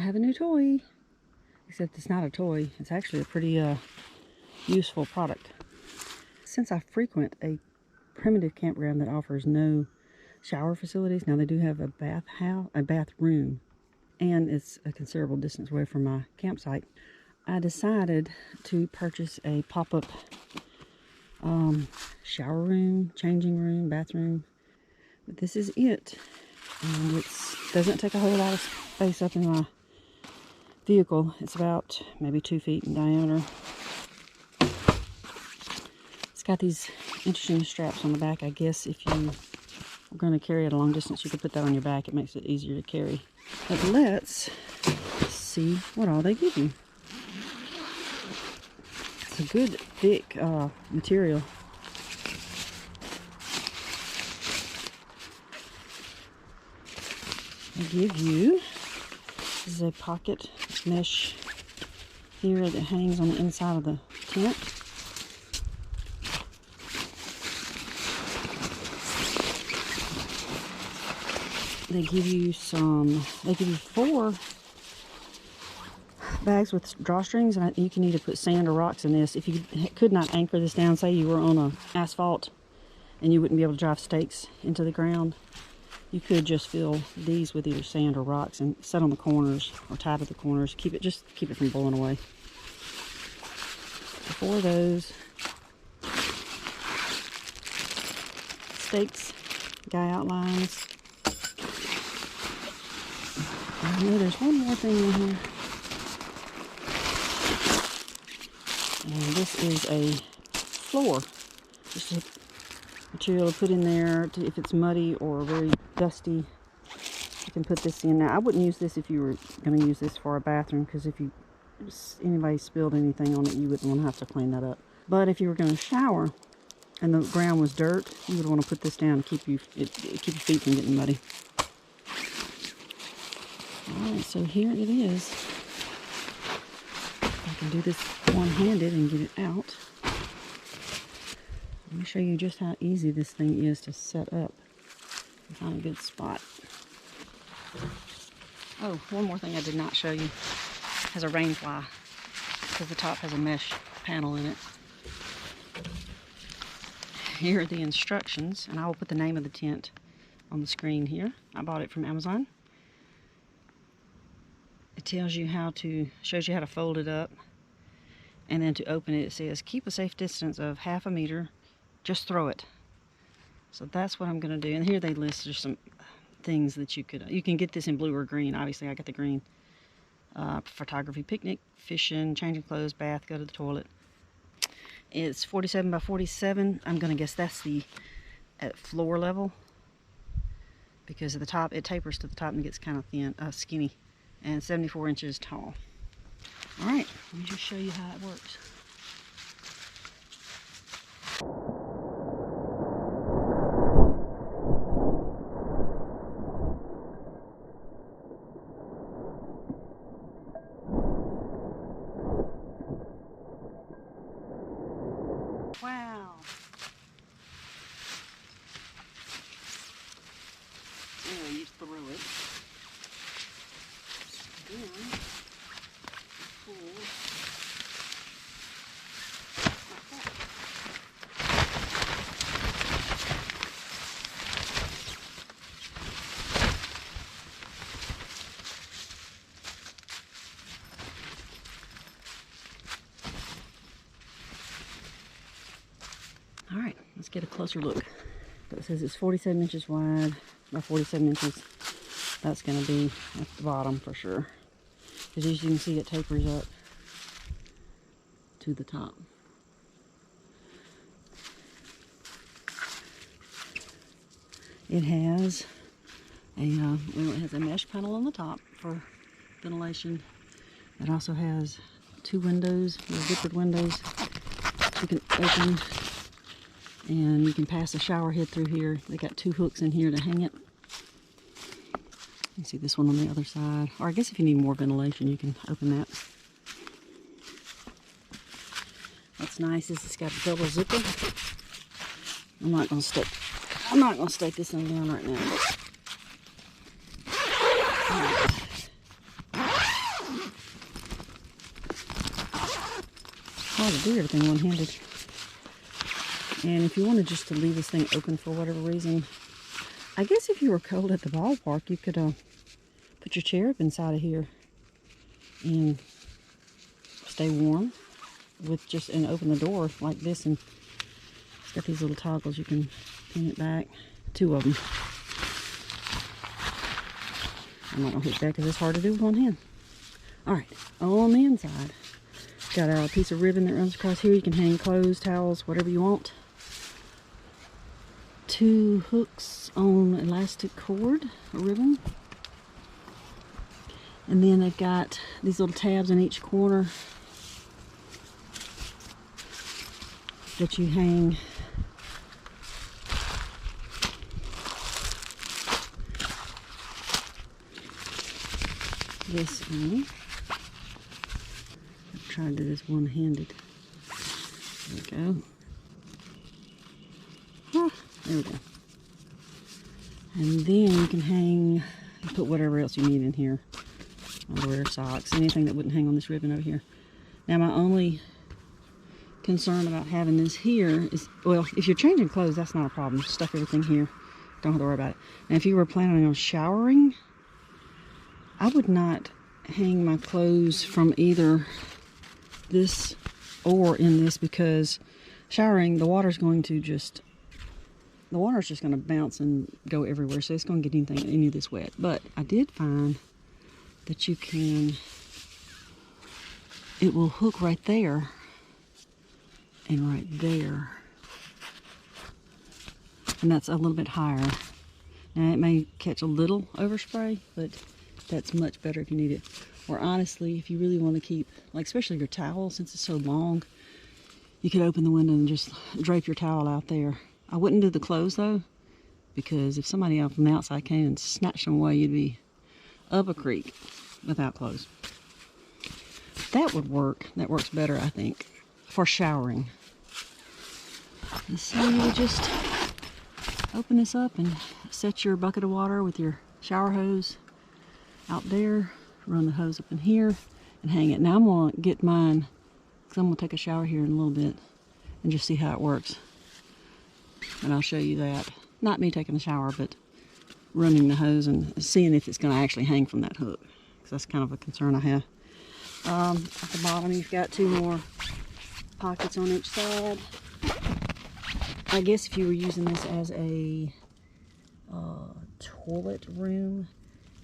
have a new toy. Except it's not a toy. It's actually a pretty useful product. Since I frequent a primitive campground that offers no shower facilities, now they do have a bathroom, and it's a considerable distance away from my campsite, I decided to purchase a pop-up shower room, changing room, bathroom. But this is it. And it doesn't take a whole lot of space up in my vehicle. It's about maybe 2 feet in diameter. It's got these interesting straps on the back. I guess if you are going to carry it a long distance, you could put that on your back. It makes it easier to carry. But let's see what all they give you. It's a good thick material. They give you, this is a pocket mesh here that hangs on the inside of the tent. They give you 4 bags with drawstrings, and you can either put sand or rocks in this. If you could not anchor this down, say you were on a asphalt and you wouldn't be able to drive stakes into the ground, you could just fill these with either sand or rocks and set on the corners or tie to the corners. Just keep it from blowing away. 4 of those. Stakes, guy outlines. I know there's one more thing in here. And this is a floor. Just a material to put in there if it's muddy or very dusty. You can put this in. Now, I wouldn't use this if you were going to use this for a bathroom, because if anybody spilled anything on it, you wouldn't want to have to clean that up. But if you were going to shower and the ground was dirt, you would want to put this down to keep your feet from getting muddy. Alright, so here it is. I can do this one-handed and get it out. Let me show you just how easy this thing is to set up and find a good spot. Oh, one more thing I did not show you. It has a rain fly, because the top has a mesh panel in it. Here are the instructions, and I will put the name of the tent on the screen here. I bought it from Amazon. It tells you shows you how to fold it up, and then to open it, it says keep a safe distance of ½ meter. Just throw it. So that's what I'm going to do. And here they list just some things that you can get this in blue or green. Obviously I got the green. Photography, picnic, fishing, changing clothes, bath, go to the toilet. It's 47 by 47. I'm going to guess that's at floor level, because at the top it tapers to the top and gets kind of thin, skinny, and 74 inches tall. All right, let me just show you how it works. Wow. There, you throw it. Then, pull like that. All right, let's get a closer look. So it says it's 47 inches wide by 47 inches. That's going to be at the bottom for sure, because as you can see, it tapers up to the top. It has a mesh panel on the top for ventilation. It also has 2 windows, zippered windows you can open, and you can pass a shower head through here. They got 2 hooks in here to hang it. You see this one on the other side. Or I guess if you need more ventilation, you can open that. What's nice is it's got a double zipper. I'm not gonna stake this thing down right now. hard to do everything one-handed. And if you wanted just to leave this thing open for whatever reason, I guess if you were cold at the ballpark, you could put your chair up inside of here and stay warm with just, and open the door like this. And it's got these little toggles, you can pin it back. 2 of them. I'm not gonna hook that because it's hard to do with one hand. Alright, on the inside, got a piece of ribbon that runs across here. You can hang clothes, towels, whatever you want. 2 hooks on elastic cord, a ribbon. And then they've got these little tabs in each corner that you hang this on. I'm trying to do this one-handed. There we go. There we go. And then you can hang, put whatever else you need in here. Underwear, socks, anything that wouldn't hang on this ribbon over here. Now my only concern about having this here is, well, if you're changing clothes, that's not a problem. Just stuff everything here. Don't have to worry about it. And if you were planning on showering, I would not hang my clothes from either this or in this, because showering, the water's just going to bounce and go everywhere, so it's going to get any of this wet. But I did find that you can, it will hook right there and right there, and that's a little bit higher. Now it may catch a little overspray, but that's much better if you need it. Or honestly, if you really want to keep, like especially your towel, since it's so long, you could open the window and just drape your towel out there. I wouldn't do the clothes though, because if somebody else from the outside came and snatched them away, you'd be up a creek without clothes. That would work. That works better, I think, for showering. And so you would just open this up and set your bucket of water with your shower hose out there, run the hose up in here, and hang it. Now I'm going to get mine, because I'm going to take a shower here in a little bit and just see how it works. And I'll show you that. Not me taking a shower, but running the hose and seeing if it's going to actually hang from that hook, because that's kind of a concern I have. At the bottom, you've got 2 more pockets on each side. I guess if you were using this as a toilet room,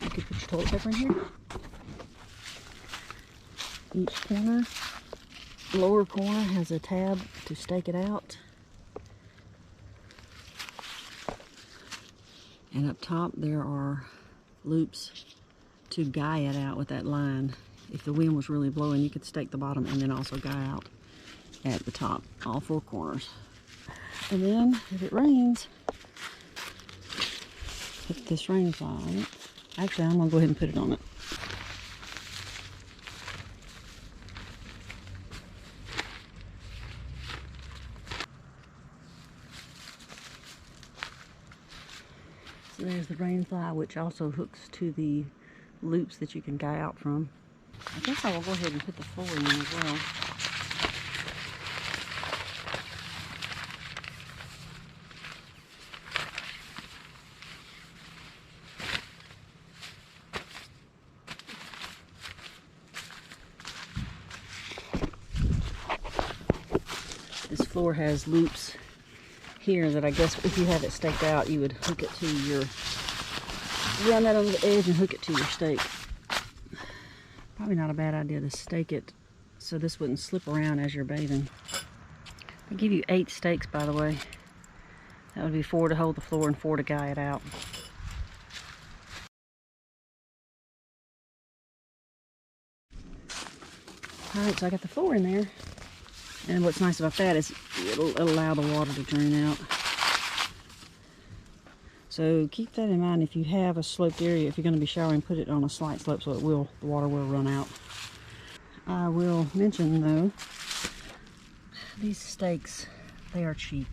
you could put your toilet paper in here. Each corner, lower corner, has a tab to stake it out. And up top there are loops to guy it out with that line. If the wind was really blowing, you could stake the bottom and then also guy out at the top, all 4 corners. And then if it rains, put this rain fly on it. Actually, I'm going to go ahead and put it on it. So there's the rain fly, which also hooks to the loops that you can guy out from. I guess I will go ahead and put the floor in as well. This floor has loops here that I guess if you have it staked out, you would hook it to your, run that over the edge and hook it to your stake. Probably not a bad idea to stake it so this wouldn't slip around as you're bathing. They give you 8 stakes, by the way. That would be 4 to hold the floor and 4 to guy it out. Alright, so I got the floor in there. And what's nice about that is it'll allow the water to drain out. So keep that in mind if you have a sloped area. If you're going to be showering, put it on a slight slope so the water will run out. I will mention though, these stakes, they are cheap.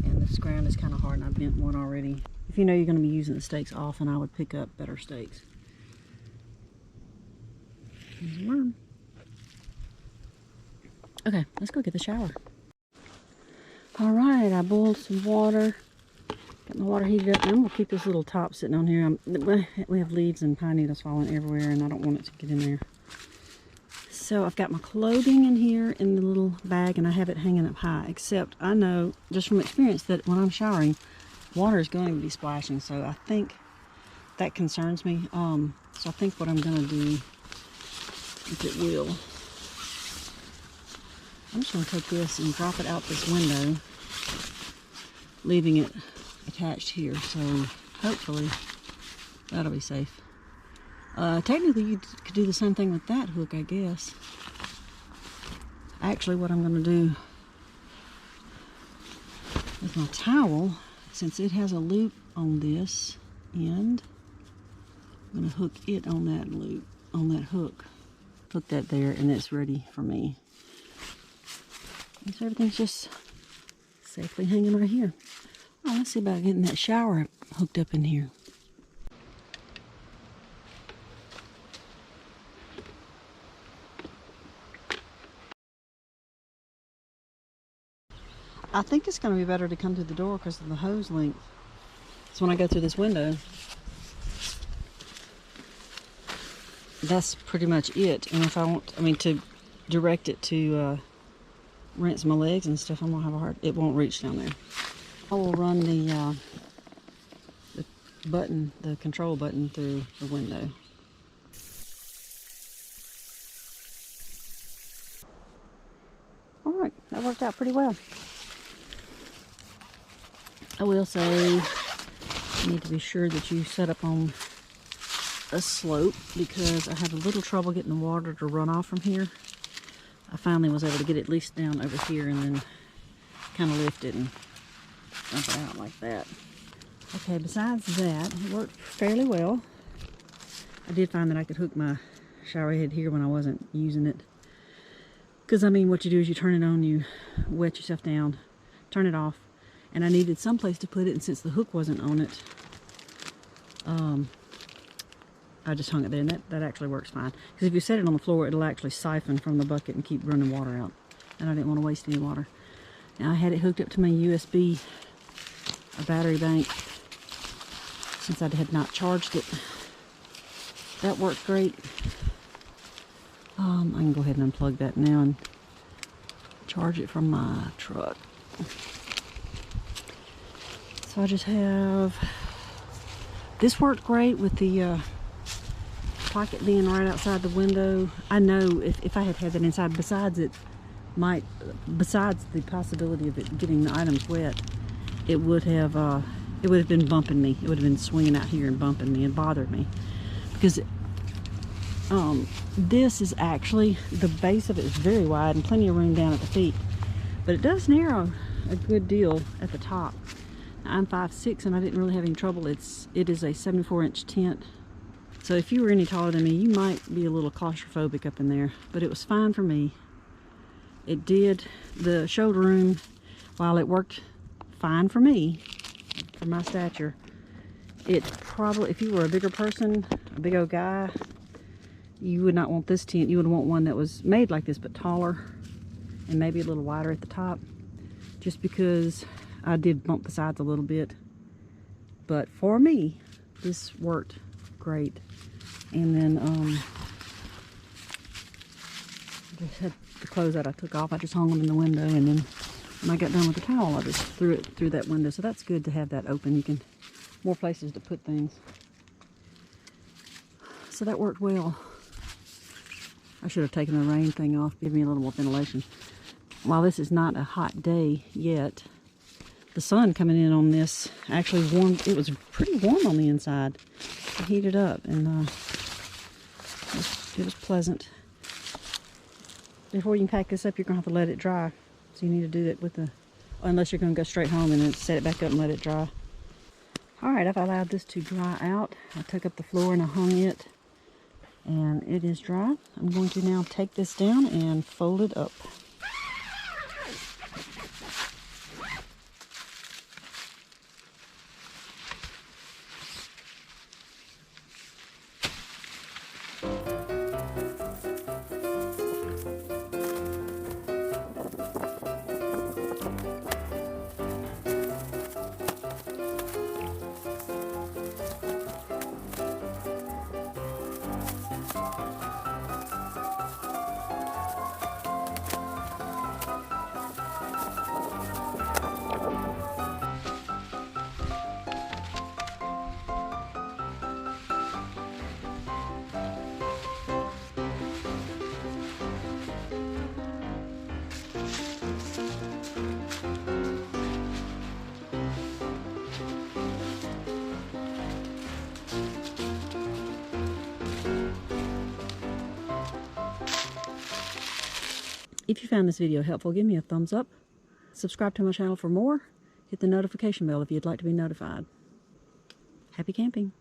And this ground is kind of hard, and I bent one already. If you know you're going to be using the stakes often, I would pick up better stakes. Here's a worm. Okay, let's go get the shower. All right, I boiled some water. Got my water heated up. I'm gonna keep this little top sitting on here. We have leaves and pine needles falling everywhere, and I don't want it to get in there. So I've got my clothing in here in the little bag, and I have it hanging up high. Except I know just from experience that when I'm showering, water is going to be splashing. So I think that concerns me. So I think what I'm gonna do, if it will, I'm just gonna take this and drop it out this window, leaving it attached here. So hopefully that'll be safe. Technically you could do the same thing with that hook, I guess. Actually, what I'm gonna do with my towel, since it has a loop on this end, I'm gonna hook it on that loop, on that hook. Hook that there, and it's ready for me. And so everything's just safely hanging right here. Oh, let's see about getting that shower hooked up in here. I think it's going to be better to come through the door because of the hose length. So when I go through this window, that's pretty much it. And if I want, to direct it to rinse my legs and stuff, I'm going to have a hard, it won't reach down there. I will run the button, the control button through the window. All right, that worked out pretty well. I will say you need to be sure that you set up on a slope, because I had a little trouble getting the water to run off from here. I finally was able to get it at least down over here and then kind of lift it and dump it out like that. Okay, besides that, it worked fairly well. I did find that I could hook my shower head here when I wasn't using it. Because, what you do is you turn it on, you wet yourself down, turn it off, and I needed some place to put it, and since the hook wasn't on it, I just hung it there, and that actually works fine. Because if you set it on the floor, it'll actually siphon from the bucket and keep running water out. And I didn't want to waste any water. Now I had it hooked up to my USB battery bank since I had not charged it. That worked great. I can go ahead and unplug that now and charge it from my truck. So I just have, this worked great with the pocket being right outside the window. I know if I had had that inside, besides the possibility of it getting the items wet, it would have been bumping me. It would have been swinging out here and bumping me and bothered me, because this is actually, the base of it is very wide and plenty of room down at the feet, but it does narrow a good deal at the top. Now, I'm 5'6" and I didn't really have any trouble. It is a 74-inch tent, so if you were any taller than me, you might be a little claustrophobic up in there, but it was fine for me. It did, the shoulder room, while it worked fine for me, for my stature, it probably, if you were a bigger person, a big old guy, you would not want this tent. You would want one that was made like this but taller and maybe a little wider at the top, just because I did bump the sides a little bit. But for me, this worked great. And then just had the clothes that I took off, I just hung them in the window, and then when I got done with the towel, I just threw it through that window. So that's good to have that open. You can, more places to put things. So that worked well. I should have taken the rain thing off, give me a little more ventilation. While this is not a hot day yet, the sun coming in on this actually warmed, it was pretty warm on the inside. It heated up, and it was pleasant. Before you can pack this up, you're going to have to let it dry. So you need to do that with the, unless you're going to go straight home and then set it back up and let it dry. Alright, I've allowed this to dry out. I took up the floor and I hung it, and it is dry. I'm going to now take this down and fold it up. If you found this video helpful, give me a thumbs up. Subscribe to my channel for more. Hit the notification bell if you'd like to be notified. Happy camping!